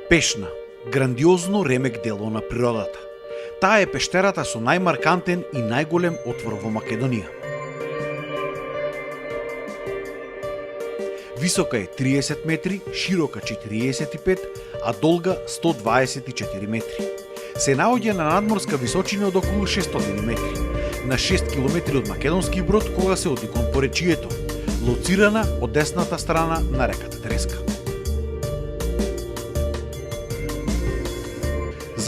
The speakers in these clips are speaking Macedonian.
Пешна, грандиозно ремек дело на природата. Таа е пештерата со најмаркантен и најголем отвор во Македонија. Висока е 30 метри, широка 45, а долга 124 метри. Се наоѓа на надморска височина од околу 600 метри, на 6 км од Македонски Брод кога се оди кон поречието, лоцирана од десната страна на реката Треска.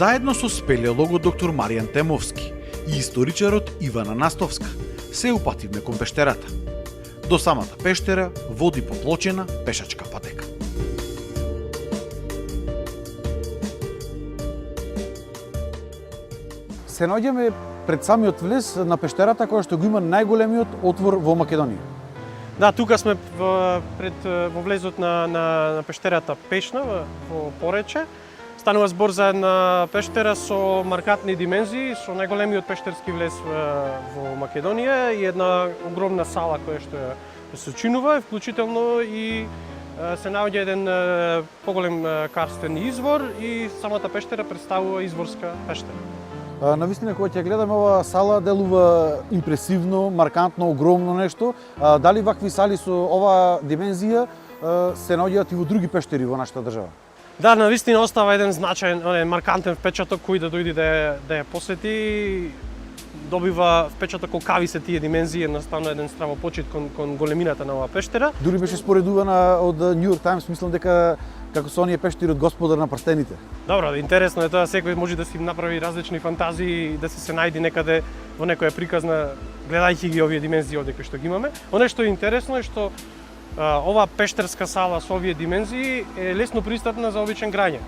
Заедно со спелеологот доктор Маријан Темовски и историчарот Ивана Настовска се упативме кон пештерата. До самата пештера води поплочена пешачка патека. Се наоѓаме пред самиот влез на пештерата која што го има најголемиот отвор во Македонија. Да, тука сме во влезот на пештерата Пешна во Порече. Станува збор за една пештера со маркантни димензии, со најголемиот пештерски влез во Македонија и една огромна сала која што ја сочинува, вклучително и се наоѓа еден поголем карстен извор и самата пештера представува изворска пештера. Навистина, кога ќе гледаме оваа сала, делува импресивно, маркантно, огромно нешто. Дали вакви сали со оваа димензија се наоѓаат и во други пештери во нашата држава? Да, навистина остава еден значаен, маркантен впечаток кој да дојде да ја посети. Добива впечаток колкави се тие димензии, едноставно еден стравопочит кон големината на оваа пештера. Дури беше споредувана од New York Times, мислам дека како со оние пештери од Господар на прстените. Добро, интересно е тоа, секој може да си направи различни фантазии, да се најди некаде во некоја приказна, гледајќи ги овие димензии овде кои што ги имаме. Оно што е интересно е што оваа пештерска сала со овие димензии е лесно пристапна за обичен граѓанин.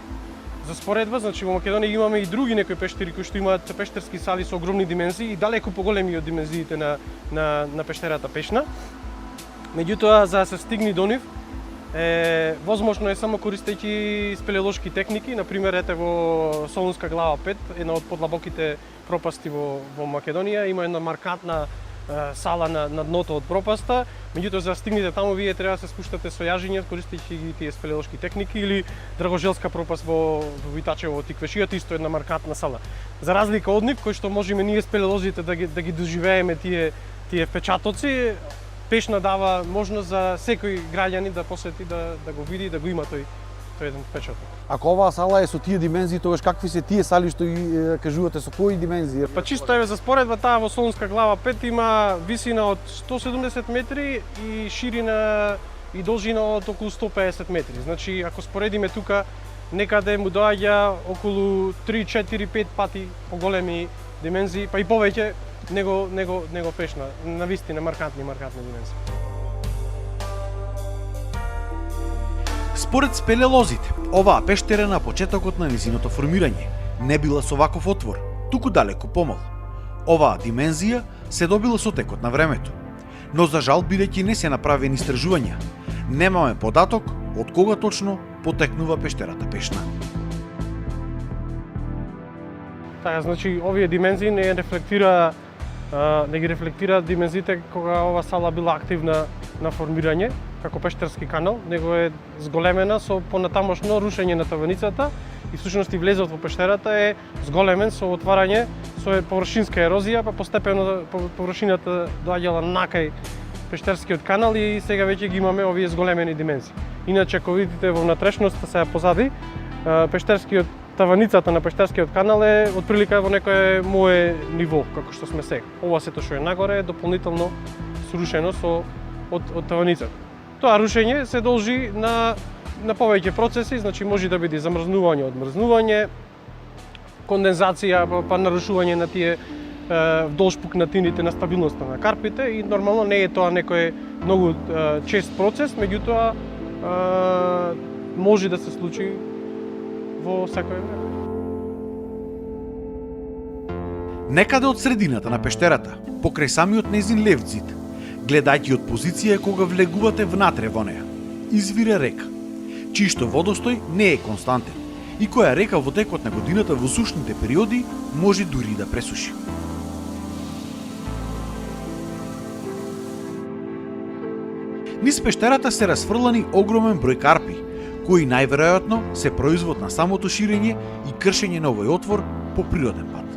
За споредба, значи во Македонија имаме и други некои пештери кои што имаат пештерски сали со огромни димензии и далеку поголеми од димензиите на пештерата Пешна. Меѓутоа, за да се стигне до нив, возможно е само користејќи спелеолошки техники, например ете во Солунска глава 5, една од подлабоките пропасти во Македонија, има една маркантна сала на дното од пропаста. Меѓутоа, за да стигнете таму, вие треба да се спуштате со јажиње, користејќи ги тие спелеолошки техники, или Драгожелска пропаст во Витачево, во Тиквешијата, исто една маркантна сала. За разлика од нив, кои што можеме ние спелеолозите да ги доживееме тие впечатоци, Пешна дава можност за секој граѓанин да посети, да го види, да го има тој еден впечаток. Ако оваа сала е со тие димензии, тогаш какви се тие сали што ги кажувате, со кои димензии? Па чисто е за споредба, таа во Солунска глава 5 има висина од 170 метри и ширина и должина од околу 150 метри. Значи, ако споредиме тука, некаде му доаѓа околу 3, 4, 5 пати поголеми димензии, па и повеќе него Пешна. Навистина маркантни димензии. Според спелеолозите, оваа пештера на почетокот на низиното формирање не била со ваков отвор, туку далеку помал. Оваа димензија се добила со текот на времето. Но за жал, бидејќи не се направени истражувања, немаме податок од кога точно потекнува пештерата Пешна. Така, значи, овие димензии не ги рефлектира димензиите кога ова сала била активна на формирање, како пештерски канал, него е зголемена со понатамошно рушење на таваницата и всушност и влезот во пештерата е зголемен со отварање, со површинска ерозија, па постепено површината доаѓала накај пештерскиот канал и сега веќе ги имаме овие зголемени димензии. Иначе, ако видите во внатрешноста сега позади, таваницата на пештерскиот канал е отприлика во некое мое ниво, како што сме сега. Ова сето што е нагоре е дополнително срушено од таваницата. Тоа рушење се должи на повеќе процеси, значи може да биде замрзнување, одмрзнување, кондензација, па нарушување на тие вдолж пукнатините на стабилноста на карпите и нормално не е тоа некој многу чест процес, меѓутоа може да се случи во секој време. Некаде од средината на пештерата, покрај самиот незин лев зид, гледајќи од позиција кога влегувате внатре во неа, извира река, чијшто водостој не е константен и која река во текот на годината во сушните периоди може дури да пресуши. Низ пештерата се расфрлани огромен број карпи, кои најверојатно се производ на самото ширење и кршење на овој отвор по природен пат.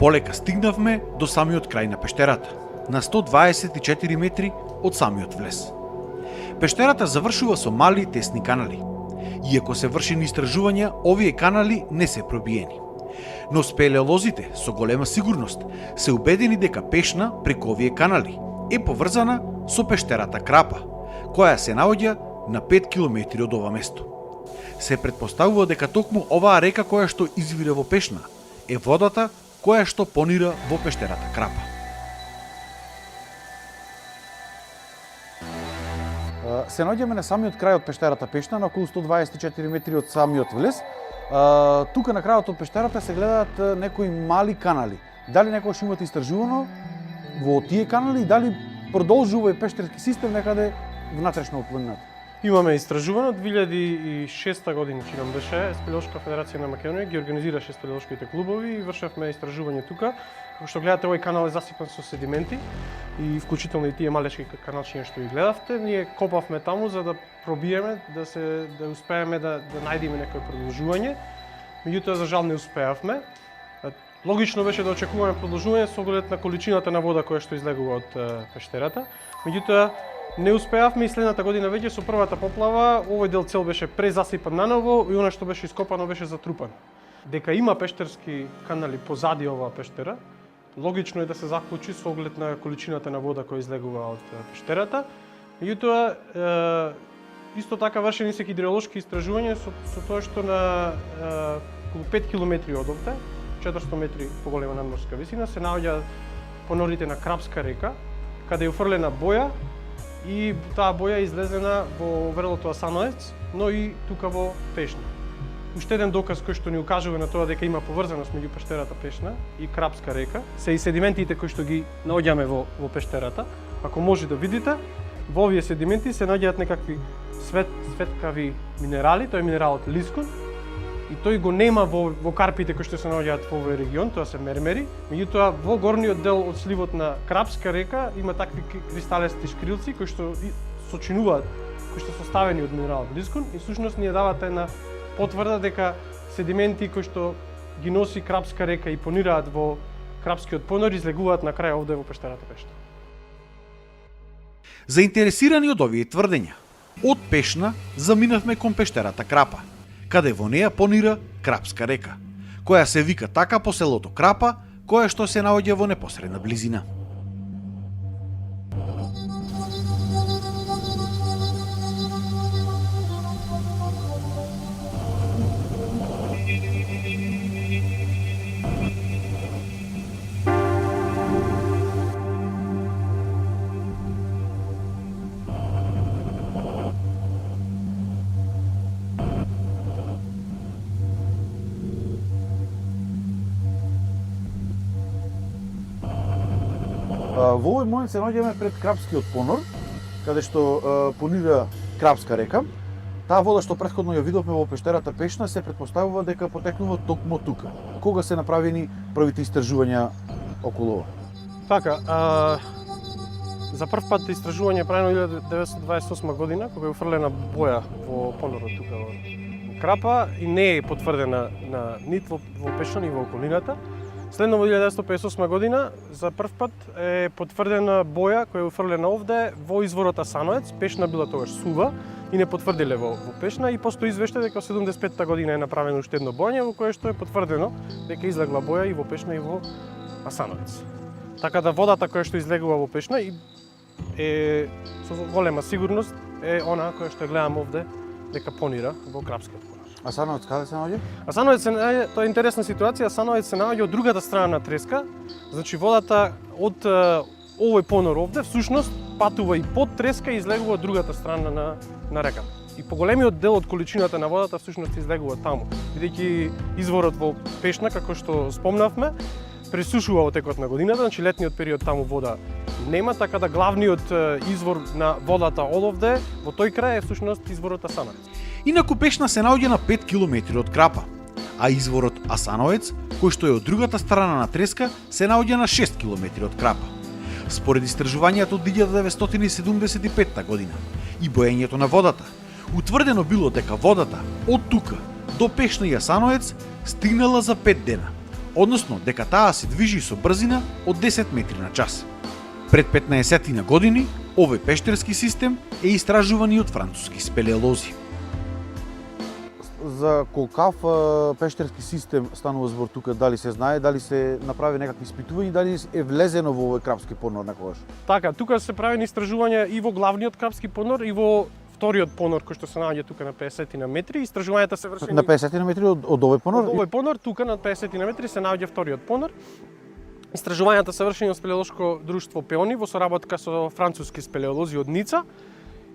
Полека стигнавме до самиот крај на пештерата, на 124 метри од самиот влез. Пештерата завршува со мали тесни канали. Иако се вршени истражувања, овие канали не се пробиени. Но спелеолозите со голема сигурност се убедени дека пешна преку овие канали е поврзана со пештерата Крапа, која се наоѓа на 5 километри од ова место. Се претпоставува дека токму оваа река која што извира во пешна е водата која што понира во пештерата Крапа. Се наоѓаме на самиот крај од пештерата Пешна, на околу 124 метри од самиот влез. Тука на крајот од пештерата се гледаат некои мали канали. Дали некогаш имате истражувано во тие канали, дали продолжува и пештерски систем некаде внатрешно во планината? Имаме истражувано 2006 година, чинам беше, Спелеолошка федерација на Македонија ги организираше спелеолошките клубови и вршевме истражување тука. Како што гледате, овој канал е засипан со седименти и вклучително и тие малечки каналчиња што ги гледавте. Ние копавме таму за да пробиеме, да успееме да најдеме некое продолжување. Меѓутоа, за жал не успеавме. Логично беше да очекуваме продолжување со оглед на количината на вода која што излегува од пештерата. Меѓутоа, не успеавме и следната година веќе со првата поплава овој дел цел беше презасипан наново и она што беше ископано беше затрупано. Дека има пештерски канали позади оваа пештера, логично е да се заклучи со оглед на количината на вода која излегува од пештерата. Меѓутоа, исто така вршени се хидроложки истражувања со тоа што на околу 5 километри од овде, 400 метри поголема надморска висина, се наоѓаат понорите на Крапска река, каде е уфрлена боја и таа боја е излезена во врлото Асановец, но и тука во Пешна. Уште еден доказ кој што ни укажува на тоа дека има поврзаност меѓу пештерата Пешна и Крапска река се и седиментите кои што ги наоѓаме во пештерата. Ако може да видите, во овие седименти се наоѓаат некакви светкави минерали, тој е минералот лискун, и тој го нема во карпите кои што се наоѓаат во овој регион, тоа се мермери. Меѓутоа, во горниот дел од сливот на Крапска река има такви кристалести шкрилци кои што сочинуваат, кои што се составени од минералот лискун и всушност ни даваат една потврда дека седименти кои што ги носи Крапска река и понираат во Крапскиот понор излегуваат на крај овде во пештерата Пешна. Заинтересирани од овие тврдења, од Пешна заминавме кон пештерата Крапа, каде во неја понира Крапска река, која се вика така по селото Крапа, кое што се наоѓа во непосредна близина. Во овој момент се наоѓаме пред Крапскиот понор, каде што понира Крапска река. Таа вода што претходно ја видовме во пештерата Пешна се претпоставува дека потекнува токму тука. Кога се направени првите истражувања околу ова? Така, за прв пат истражување правено 1928 година, кога е уфрлена боја во понорот тука во Крапа и не е потврдена нит во Пешна ни во околината. Следно во 1958 година за прв пат е потврдена боја која е уфрлена овде во изворот Асановец. Пешна била тогаш сува и не потврдиле во Пешна и постои извештај дека во 75-та година е направено уште едно бојање во кое што е потврдено дека излегла боја и во Пешна и во Асановец. Така да водата која што излегува во Пешна е со голема сигурност е она која што гледам овде дека понира во Крапскиот понор. Асановец каде се наоѓа? Асановец се наоѓа, тоа е интересна ситуација, Асановец се наоѓа од другата страна на Треска, значи водата од овој понор овде всушност патува и под Треска и излегува од другата страна на реката. И поголемиот дел од количината на водата всушност излегува таму, бидејќи изворот во Пешна, како што спомнавме, пресушува во текот на годината, значи летниот период таму вода нема, така да главниот извор на водата оловде во тој крај е всушност изворот Асановец. Инаку Пешна се наоѓа на 5 километри од Крапа, а изворот Асановец, кој што е од другата страна на Треска, се наоѓа на 6 километри од Крапа. Според истражувањето од 1975 година и боењето на водата, утврдено било дека водата од тука до Пешна и Асановец стигнала за 5 дена, односно дека таа се движи со брзина од 10 метри на час. Пред 15 на години, овој пештерски систем е истражуван и од француски спелеолози. За колкав пештерски систем станува збор тука, дали се знае, дали се направи некакви испитувања, дали е влезено во овој крапски понор некогаш? Така, тука се правени истражувања и во главниот крапски понор и во вториот понор кој што се наоѓа тука на 50 на метри. Истражувањата се вршени На 50 на метри од овој понор? Од овој понор тука на 50 на метри се наоѓа вториот понор. Истражувањата се вршени од спелеолошко друштво Пеони во соработка со француски спелеолози од Ница.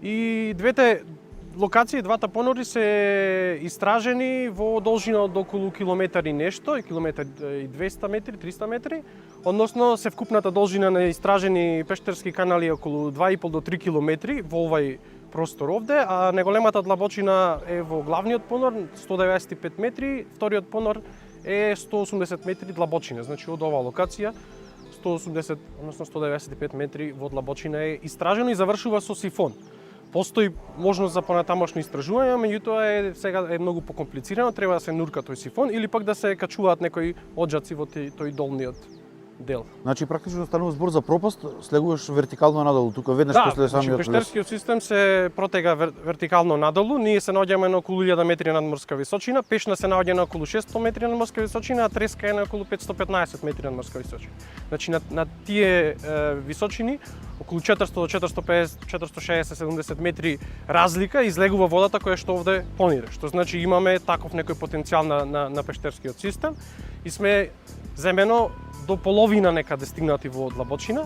И двете локации, двата понори се истражени во должина од околу километар и нешто, и километар и 200 метри, 300 метри. Односно, се вкупната должина на истражени пештерски канали е околу 2,5 до 3 километри во овај простор овде, а најголемата длабочина е во главниот понор, 195 метри, вториот понор е 180 метри длабочина. Значи, од оваа локација, 180, односно 195 метри во длабочина е истражено и завршува со сифон. Постои можност за понатамошно истражување, меѓутоа сега е многу покомплицирано, треба да се нурка тој сифон или пак да се качуваат некои оджаци во тој долниот дел. Значи практично станува збор за пропаст, слегуваш вертикално надолу тука веднаш после самиот лес. Пештерскиот систем се протега вертикално надолу. Ние се наоѓаме на околу 1000 метри надморска височина, Пешна се наоѓа на околу 600 метри надморска височина, а Треска е на околу 515 метри надморска височина. Значи на тие височини околу 400 до 450, 460, 70 метри разлика излегува водата која што овде понире. Што значи имаме таков некој потенцијал на пештерскиот систем и сме земено до половина некаде стигнати во длабочина,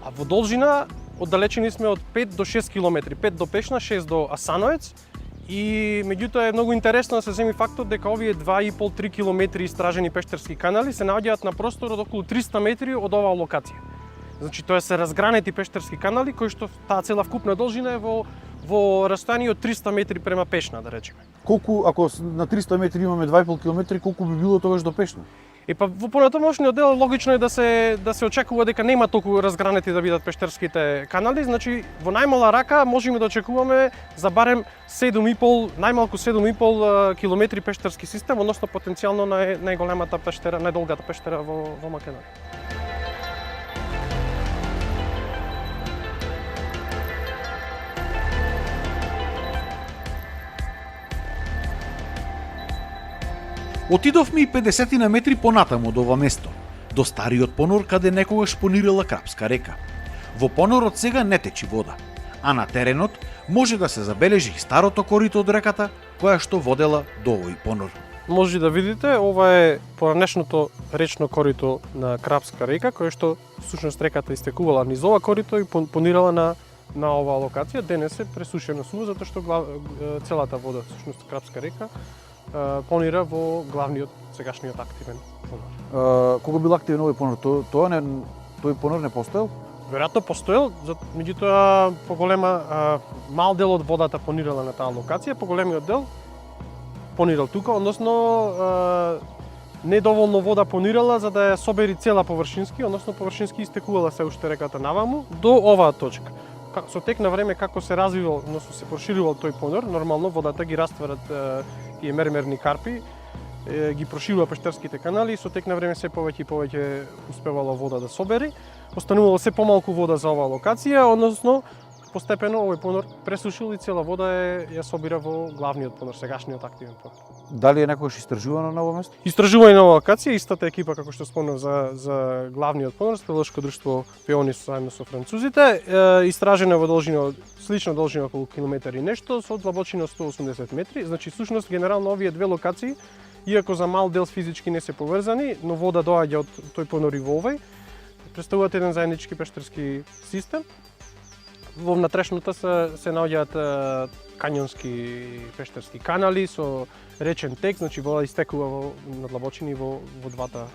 а во должина оддалечени сме од 5 до 6 километри, 5 до Пешна, 6 до Асановец. И меѓутоа е многу интересно да се земи фактот дека овие 2,5-3 километри истражени пештерски канали се наоѓаат на простор од околу 300 метри од оваа локација. Значи тоа се разгранети пештерски канали кои што таа цела вкупна должина е во растојание од 300 метри према Пешна, да речеме. Колку, ако на 300 метри имаме 2,5 километри, колку би било тогаш до Пешна? Во понатамошниот дел логично е да се очекува дека нема толку разгранети да бидат пештерските канали, значи во најмала рака можеме да очекуваме за барем 7,5, најмалку 7,5 километри пештерски систем, односно потенцијално најголемата пештера, најдолгата пештера во Македонија. Отидовме и 50 на метри понатаму од ова место, до стариот понор каде некогаш понирала Крапска река. Во понорот сега не течи вода, а на теренот може да се забележи старото корито од реката која што водела до овој понор. Може да видите, ова е поранешното речно корито на Крапска река, кое што всушност реката истекувала низ ова корито и понирала на оваа локација. Денес е пресушено сува затоа што целата вода, всушност Крапска река, понира во главниот сегашниот активен понор. Кога бил активен овој понор? Тој понор не постоел? Веројатно постоел, меѓутоа поголема мал дел од водата понирала на таа локација, поголемиот дел понирал тука, односно недоволно вода понирала за да ја собери цела површински, односно површински истекувала се уште реката наваму до оваа точка. Со тек на време како се развивал, односно се проширувал тој понор, нормално водата ги растварат тие мермерни карпи, ги проширува пештерските канали и со тек на време се повеќе и повеќе успевала вода да собери. Останувало се помалку вода за оваа локација, односно постепено овој понор пресушил и цела вода ја собира во главниот понор, сегашниот активен понор. Дали е некогаш истражувано на ова место? Истражување на оваа локација, истата екипа како што спомнав за главниот понор, спелеолошко друштво Пеони заедно со французите, истражено во должина слична должина околу километар и нешто со длабочина 180 метри. Значи всушност генерално овие две локации, иако за мал дел физички не се поврзани, но вода доаѓа од тој понор и во овој, представуваат еден заеднички пештерски систем. во внатрешноста се наоѓаат кањонски пештерски канали со речен тек, значи вода истекува на длабочини во двата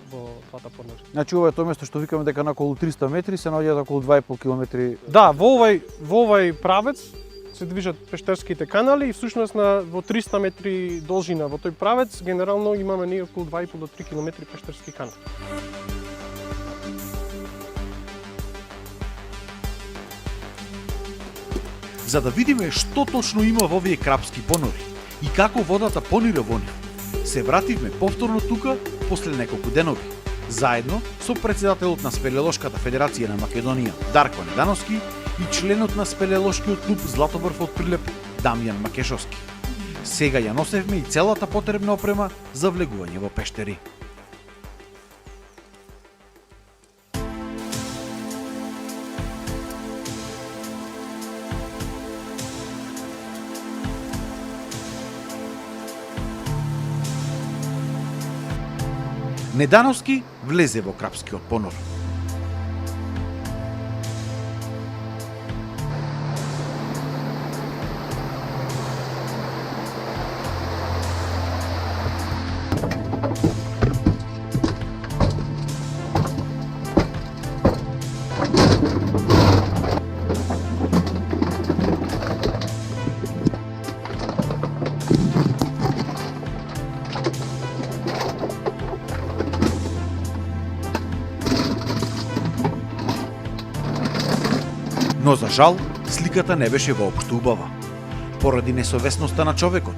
понори. Значи ова е тоа место што викаме дека на околу 300 метри се наоѓаат околу 2,5 километри. Да, во овај правец се движат пештерските канали и всушност во 300 метри должина во тој правец генерално имаме ние околу 2,5 до 3 километри пештерски канали. За да видиме што точно има во овие крапски понори и како водата понира во нив, се вративме повторно тука после неколку денови, заедно со претседателот на Спелеолошката федерација на Македонија Дарко Недановски и членот на Спелеолошкиот клуб Златобрв од Прилеп Дамјан Макешовски. Сега ја носевме и целата потребна опрема за влегување во пештери. Недановски влезе во крапскиот понор. Но за жал, сликата не беше воопшто убава. Поради несовесноста на човекот,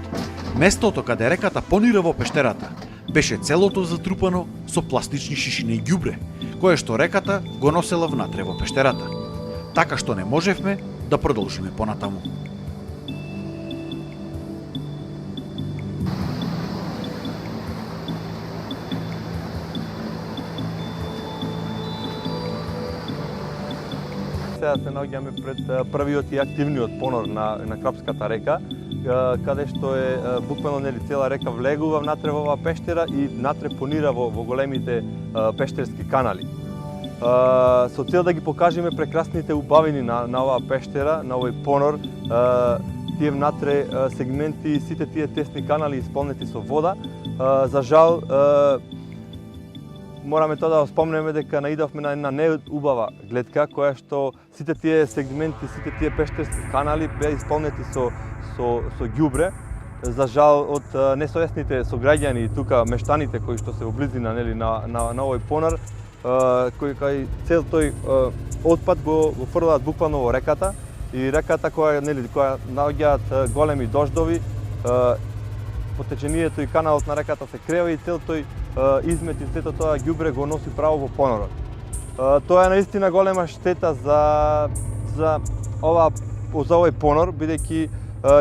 местото каде реката понира во пештерата беше целото затрупано со пластични шишини и ѓубре, кое што реката го носела внатре во пештерата. Така што не можевме да продолжиме понатаму. Сега се наоѓаме пред првиот и активниот понор на Крапската река, каде што е буквално цела река влегува внатре во оваа пештера и внатре понира во големите пештерски канали. Со цел да ги покажеме прекрасните убавини на оваа пештера, на овој понор, тие внатре сегменти, сите тие тесни канали исполнети со вода. За жал, мораме тоа да спомнеме дека наидовме на една неубава гледка, која што сите тие сегменти, сите тие пештерски канали беа исполнети со ѓубре. За жал, од несовесните сограѓани и тука мештаните кои што се во близина на овој понор, кој кај цел тој отпад го фрлаат буквално во реката, и реката која наоѓаат големи дождови, потечението и каналот на реката се крева и цел тој измет и сето тоа ѓубре го носи право во понорот. Тоа е наистина голема штета за овој понор, бидејќи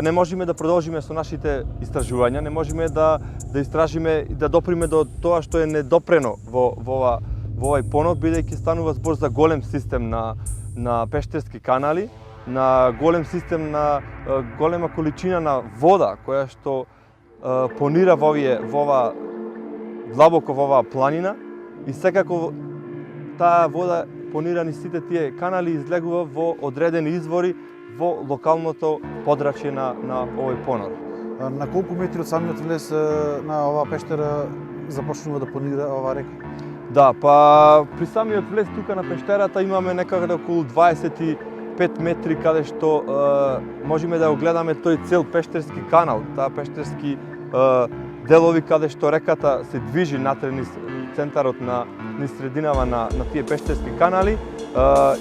не можеме да продолжиме со нашите истражувања, не можеме да истражиме и да доприме до тоа што е недопрено во овој понор, бидејќи станува збор за голем систем на пештерски канали, на голем систем на голема количина на вода која што понира во ова длабоко во оваа планина, и секако таа вода понира низ сите тие канали и излегува во одредени извори во локалното подрачје на овој понор. На колку метри од самиот влез на оваа пештера започнува да понира оваа река? Да, па при самиот влез тука на пештерата имаме некаде околу 25 метри каде што можеме да го гледаме тој цел пештерски канал, таа пештерски делови каде што реката се движи натре низ центарот низ срединава на тие пештерски канали.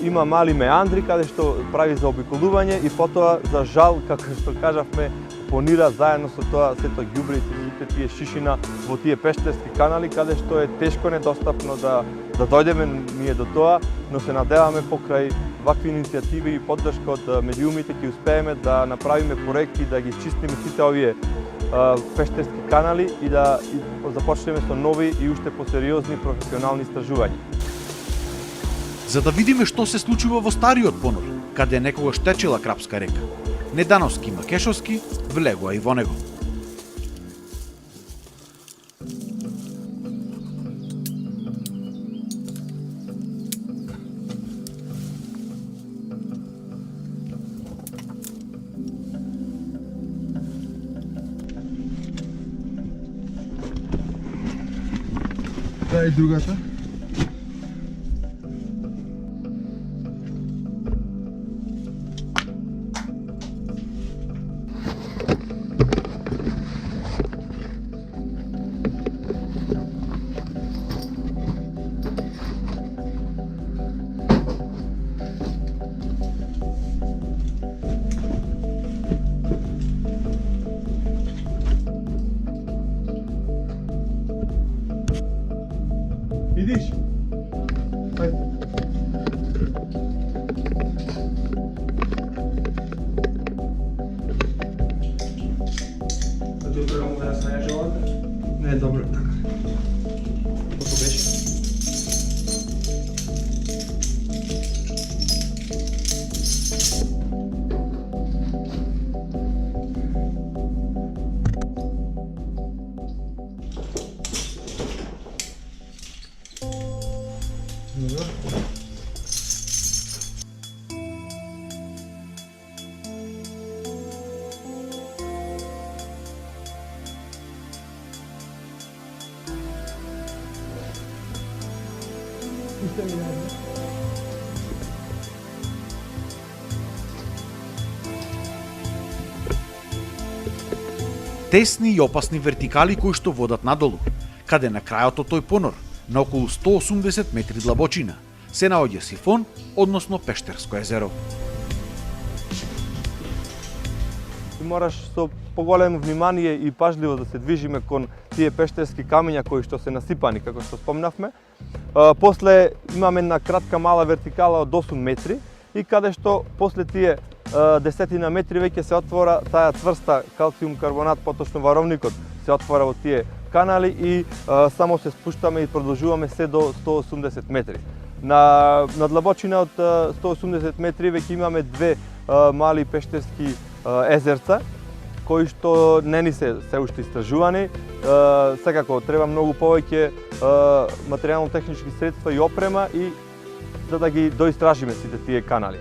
Има мали меандри каде што прави заобиколување и потоа, за жал, како што кажавме, понира заедно со тоа сето ѓубре и сите тие шишина во тие пештерски канали, каде што е тешко недостапно да дојдеме ние до тоа, но се надеваме покрај вакви иницијативи и поддршка од медиумите ќе успееме да направиме проекти да ги чистиме сите овие пештерски канали и да започнеме со нови и уште посериозни професионални истражувања. За да видиме што се случува во стариот понор, каде некогаш течела Крапска река, Недановски и Макешовски влегоа и во него. Која е другата? Видиш? Ајде. Добро му да се најажувате? Не, добро, така. Колку беше? Тесни и опасни вертикали кои што водат надолу, каде на крајот од тој понор, на околу 180 метри длабочина, се наоѓа сифон, односно пештерско езеро. Мораш со поголемо внимание и пажливо да се движиме кон тие пештерски камиња кои што се насипани, како што спомнавме. После имаме една кратка мала вертикала од 8 метри и каде што после тие десетина метри веќе се отвора таа цврста калциум карбонат, поточно варовникот се отвора во тие канали и само се спуштаме и продолжуваме се до 180 метри. На длабочина од 180 метри веќе имаме две мали пештерски езерца кои што не ни се уште истражувани. Секако треба многу повеќе материјално-технички средства и опрема и за да ги доистражиме сите тие канали.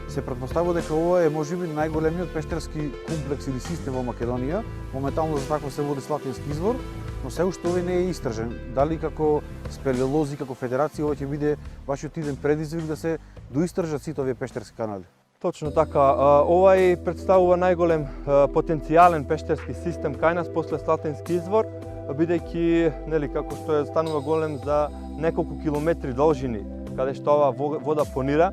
Се претпоставува дека ова е можеби најголемиот пештерски комплекс или систем во Македонија. Моментално за такво се води Слатински извор, но се уште овој не е истражен. Дали како спелеолози, како федерација, ова ќе биде вашиот иден предизвик да се доистражат сите овие пештерски канали? Точно така. Овај представува најголем потенцијален пештерски систем кај нас после Слатински извор, бидејќи нели како што е станува голем за неколку километри должини, каде што ова вода понира.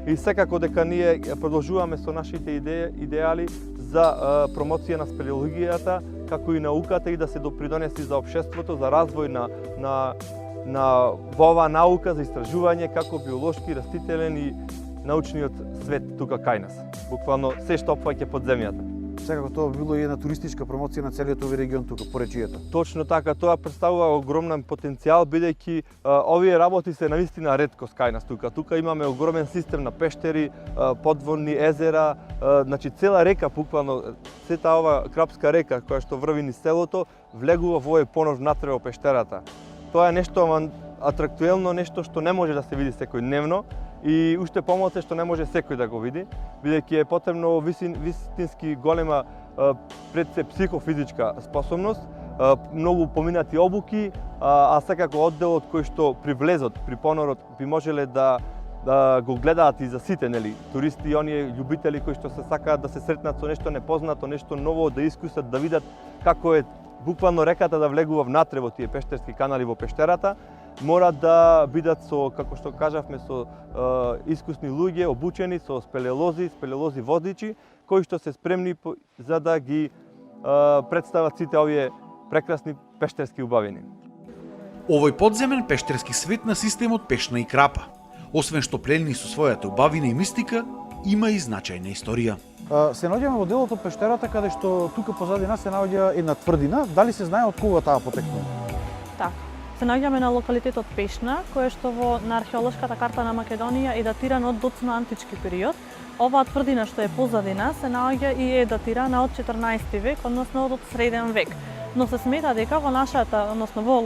И секако дека ние продолжуваме со нашите идеали за промоција на спелеологијата, како и науката и да се допридонеси за општеството, за развој на оваа наука, за истражување како биолошки, растителен и научниот свет тука кај нас. Буквално се што опфаќа под земјата. Секако тоа било и една туристичка промоција на целиот овој регион тука, поречијата. Точно така, тоа представува огромен потенцијал, бидејќи овие работи се навистина реткост кај нас тука. Тука имаме огромен систем на пештери, подводни езера, значи цела река, буквално сета ова Крапска река која што врви низ селото, влегува во овој понор внатре во пештерата. Тоа е нешто атрактуелно, нешто што не може да се види секојдневно и уште помалку што не може секој да го види, бидејќи е потребно вистински голема пред се психофизичка способност, многу поминати обуки, а секако одделот кој што при влезот, при понорот би можеле да го гледаат и за сите, нели, туристи и оние љубители кои што се сакаат да се сретнат со нешто непознато, нешто ново, да искусат, да видат како е буквално реката да влегува внатре во тие пештерски канали во пештерата, мора да бидат со, како што кажавме, со искусни луѓе, обучени, со спелеолози водичи, кои што се спремни за да ги представат сите овие прекрасни пештерски убавини. Овој подземен пештерски свет на системот Пешна и Крапа, освен што плени со својата убавина и мистика, има и значајна историја. Се наоѓаме во делот од пештерата каде што тука позади нас се наоѓа една тврдина. Дали се знае од кога таа потекнува? Така. Се наоѓаме на локалитетот Пешна, кој што на археолошката карта на Македонија е датиран од доцна антички период. Оваа тврдина што е позади нас се наоѓа и е датирана од 14 век, односно од среден век. Но се смета дека во нашата, односно во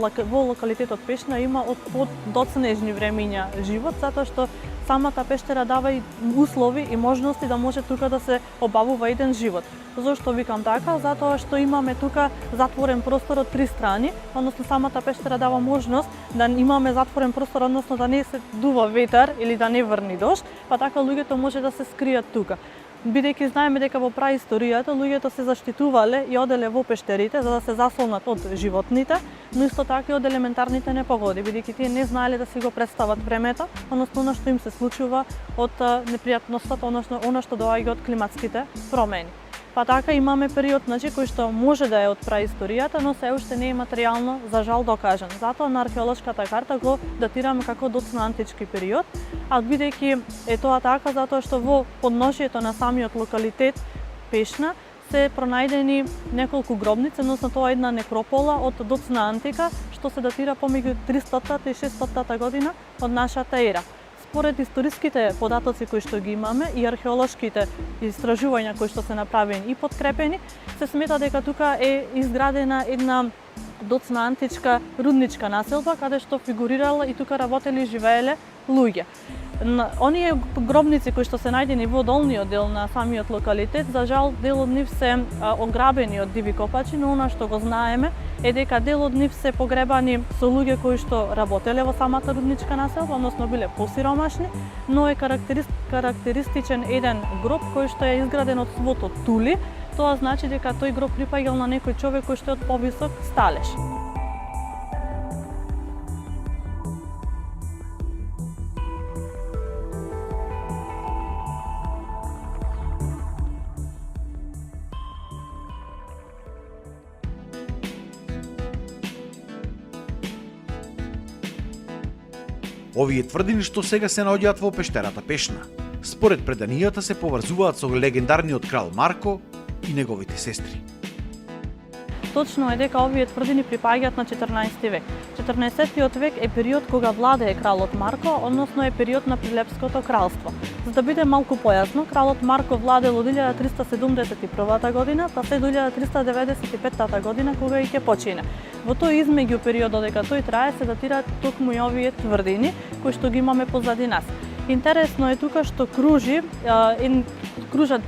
локалитетот Пешна има од доцнежни времиња живот, затоа што самата пештера дава и услови и можности да може тука да се обавува еден живот. Зошто викам така? Затоа што имаме тука затворен простор од три страни, односно самата пештера дава можност да имаме затворен простор, односно да не се дува ветар или да не врни дожд, па така луѓето може да се скријат тука. Бидејќи знаеме дека во праисторијата луѓето се заштитувале и оделе во пештерите за да се заслонат од животните, но исто така и од елементарните непогоди, бидејќи тие не знаеле да си го представат времето, односно она што им се случува од непријатноста, односно она што доаѓа од климатските промени. Па така имаме период, кој што може да е од праисторијата, но се уште не е материјално за жал докажан. Затоа на археолошката карта го датираме како доцна антички период, а бидејќи е тоа така затоа што во подножието на самиот локалитет Пешна се пронајдени неколку гробници, односно тоа е една некропола од доцна антика што се датира помеѓу 300 и 600 година од нашата ера. Според историските податоци кои што ги имаме и археолошките истражувања кои што се направени и подкрепени, се смета дека тука е изградена една доцна античка рудничка населба каде што фигурирала и тука работели и живееле луѓе. Оние гробници кои што се најдени во долниот дел на самиот локалитет, за жал дел од нив се ограбени од диви копачи, но она што го знаеме е дека дел од нив се погребани со луѓе кои што работеле во самата рудничка населба, односно биле посиромашни, но е карактеристичен еден гроб кој што е изграден од свото тули. Тоа значи дека тој гроб припаѓал на некој човек кој што е од повисок сталеж. Овие тврдини што сега се наоѓаат во пештерата Пешна, според преданијата се поврзуваат со легендарниот крал Марко и неговите сестри. Точно е дека овие тврдини припаѓаат на 14 век. 14 век е период кога владее кралот Марко, односно е период на Прилепското кралство. За да биде малку појасно, кралот Марко владел од 1371 година па се до 1395 година кога и ќе почине. Во тој измеѓу период додека тој трае се датираат токму и овие тврдини кои што ги имаме позади нас. Интересно е тука што кружат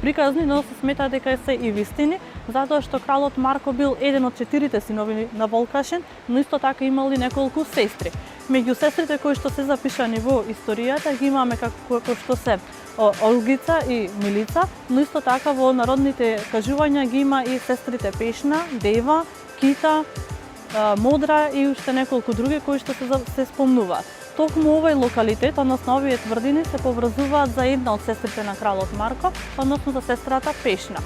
приказни, но се смета дека се и вистини, затоа што кралот Марко бил еден од 4 синови на Волкашин, но исто така имали неколку сестри. Меѓу сестрите кои што се запишани во историјата ги имаме како што се Олгица и Милица, но исто така во народните кажувања ги има и сестрите Пешна, Дева, Кита, Модра и уште неколку други кои што се спомнуваат. Токму овој локалитет, односно овие тврдини се поврзуваат за една од сестрите на кралот Марко, односно за сестрата Пешна.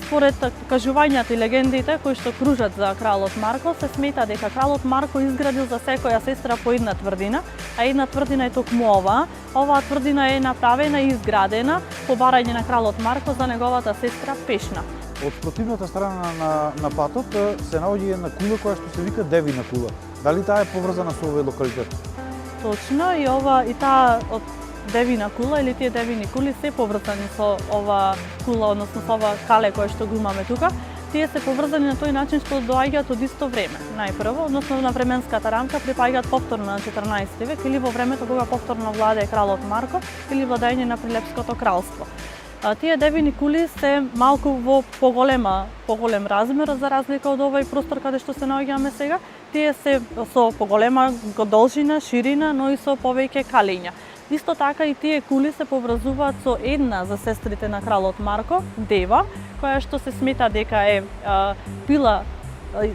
Според кажувањата и легендите кои што кружат за кралот Марко, се смета дека кралот Марко изградил за секоја сестра по една тврдина, а една тврдина е токму оваа. Оваа тврдина е направена и изградена по барање на кралот Марко за неговата сестра Пешна. Од противната страна на патот се наоѓа една кула која што се вика Девина кула. Дали таа е поврзана со овој локалитет? Точно, и таа од Девина кула или тие девини кули се поврзани со ова кула, односно со ова кале кое што го имаме тука. Тие се поврзани на тој начин што доаѓаат од исто време. Најпрво, односно на временската рамка припаѓаат повторно на 14 век или во времето кога повторно владее кралот Марко или владење на Прилепското кралство. Тие девини кули се малку во поголем размер за разлика од овој простор каде што се наоѓаме сега. Тие се со поголема должина, ширина, но и со повеќе калиња. Исто така и тие кули се поврзуваат со една за сестрите на кралот Марко, Дева, која што се смета дека е била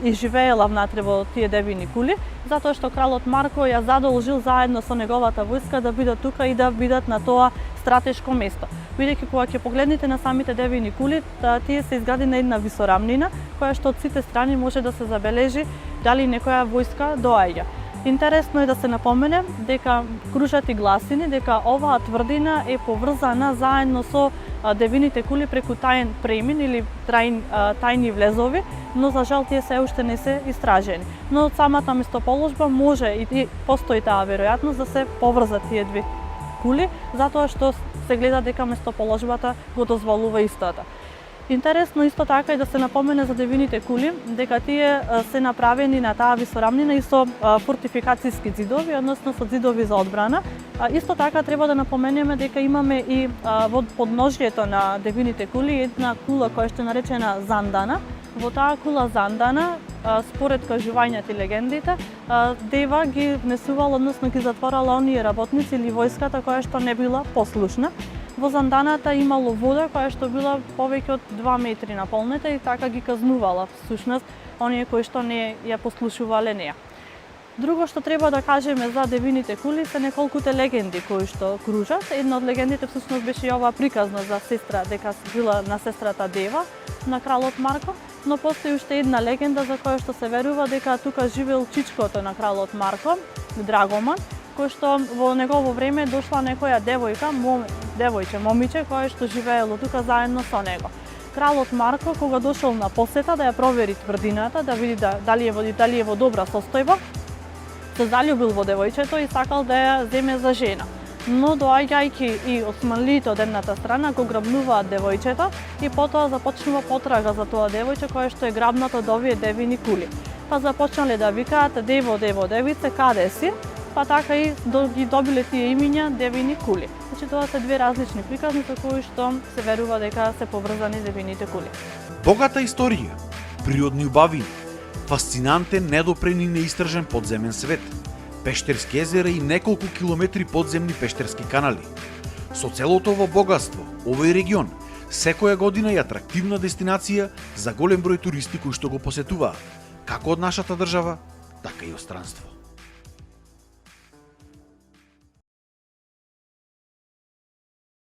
и живеела внатре во тие девини кули, затоа што кралот Марко ја задолжил заедно со неговата војска да бидат тука и да бидат на тоа стратешко место. Бидејќи кога ќе погледнете на самите девини кули, тие се изградени на една висорамнина, која што од сите страни може да се забележи дали некоја војска доаѓа. Интересно е да се напомене дека кружат и гласини дека оваа тврдина е поврзана заедно со девините кули преку таен премин или тајни влезови, но за жал тие се уште не се истражени. Но од самата местоположба може и постои таа веројатност да се поврзат тие две кули, затоа што се гледа дека местоположбата го дозволува истото. Интересно исто така и да се напомене за девините кули, дека тие се направени на таа висорамнина и со фортификацијски зидови, односно со зидови за одбрана. Исто така треба да напоменеме дека имаме и во подножјето на девините кули една кула која што е наречена Зандана. Во таа кула Зандана, според кажувањата и легендите, Дева ги внесувала, односно ги затворала оние работници или војската која што не била послушна. Во Занданата имало вода која што била повеќе од 2 метри наполнета и така ги казнувала всушност оние кои што не ја послушувале неа. Друго што треба да кажеме за девините кули се неколкуте легенди кои што кружат. Една од легендите всушност беше и ова приказна за сестра, дека била на сестрата Дева на кралот Марко, но постои уште една легенда за која што се верува дека тука живеел чичкото на кралот Марко, Драгоман, кој што во негово време дошла некоја девојче, момиче, кое што живеело тука заедно со него. Кралот Марко, кога дошол на посета да ја провери тврдината, да види дали е во добра состојба, се заљубил во девојчето и сакал да ја земе за жена. Но доаѓајќи и османлиите од едната страна го грабнуваат девојчето и потоа започнува потрага за тоа девојче кое што е грабнато од овие девини кули. Па започнале да викаат дево, дево, девице, каде си? Па така и ги добиле тие имиња девини кули. Значи тоа се две различни приказни со кои што се верува дека се поврзани девините кули. Богата историја, природни убавини, фасцинантен, недопрен и неистражен подземен свет, пештерски езера и неколку километри подземни пештерски канали. Со целото ово богатство, овој регион секоја година е атрактивна дестинација за голем број туристи кои што го посетуваат, како од нашата држава, така и од странство.